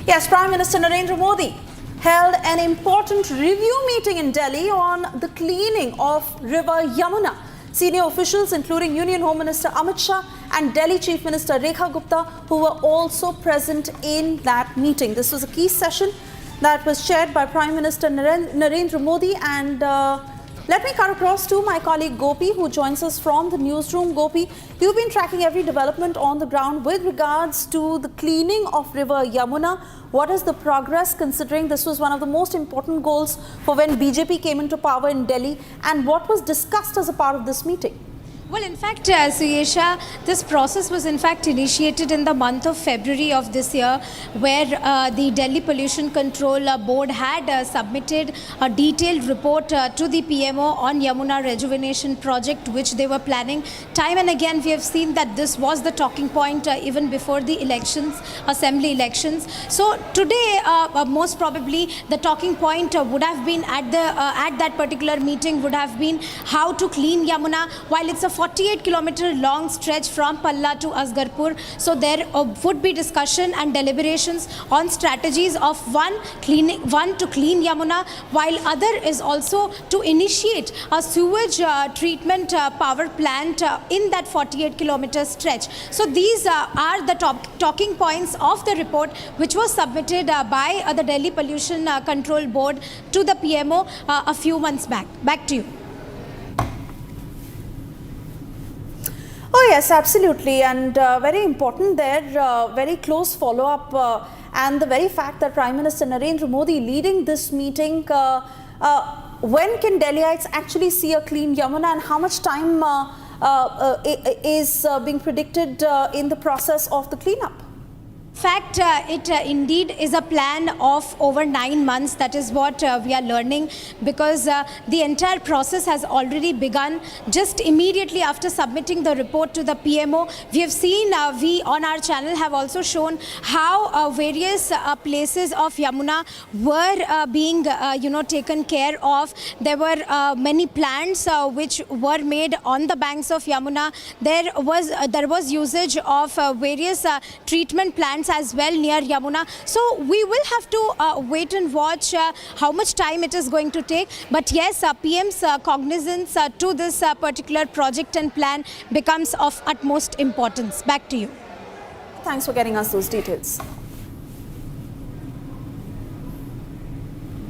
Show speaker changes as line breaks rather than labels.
Yes, Prime Minister Narendra Modi held an important review meeting in Delhi on the cleaning of River Yamuna. Senior officials, including Union Home Minister Amit Shah and Delhi Chief Minister Rekha Gupta, who were also present in that meeting. This was a key session that was chaired by Prime Minister Narendra Modi. And let me cut across to my colleague Gopi, who joins us from the newsroom. Gopi, you've been tracking every development on the ground with regards to the cleaning of River Yamuna. What is the progress, considering this was one of the most important goals for when BJP came into power in Delhi, and what was discussed as a part of this meeting?
Well, in fact, Suyesha, this process was in fact initiated in the month of February of this year, where the Delhi Pollution Control Board had submitted a detailed report to the PMO on Yamuna Rejuvenation Project, which they were planning. Time and again, we have seen that this was the talking point even before the elections, assembly elections. So today, most probably, the talking point would have been at that particular meeting would have been how to clean Yamuna, while it's a 48-kilometer long stretch from Palla to Asgarpur. So there would be discussion and deliberations on strategies of one to clean Yamuna, while other is also to initiate a sewage treatment power plant in that 48-kilometer stretch. So these are the talking points of the report, which was submitted by the Delhi Pollution Control Board to the PMO a few months back. Back to you.
Oh yes, absolutely, and very important there, very close follow-up, and the very fact that Prime Minister Narendra Modi leading this meeting. When can Delhiites actually see a clean Yamuna, and how much time is being predicted in the process of the cleanup?
In fact, it indeed is a plan of over 9 months. That is what we are learning, because the entire process has already begun. Just immediately after submitting the report to the PMO, we have seen, we on our channel have also shown how various places of Yamuna were being taken care of. There were many plants which were made on the banks of Yamuna. There was usage of various treatment plants as well near Yamuna. So we will have to wait and watch how much time it is going to take. But yes, PM's cognizance to this particular project and plan becomes of utmost importance. Back to you.
Thanks for getting us those details.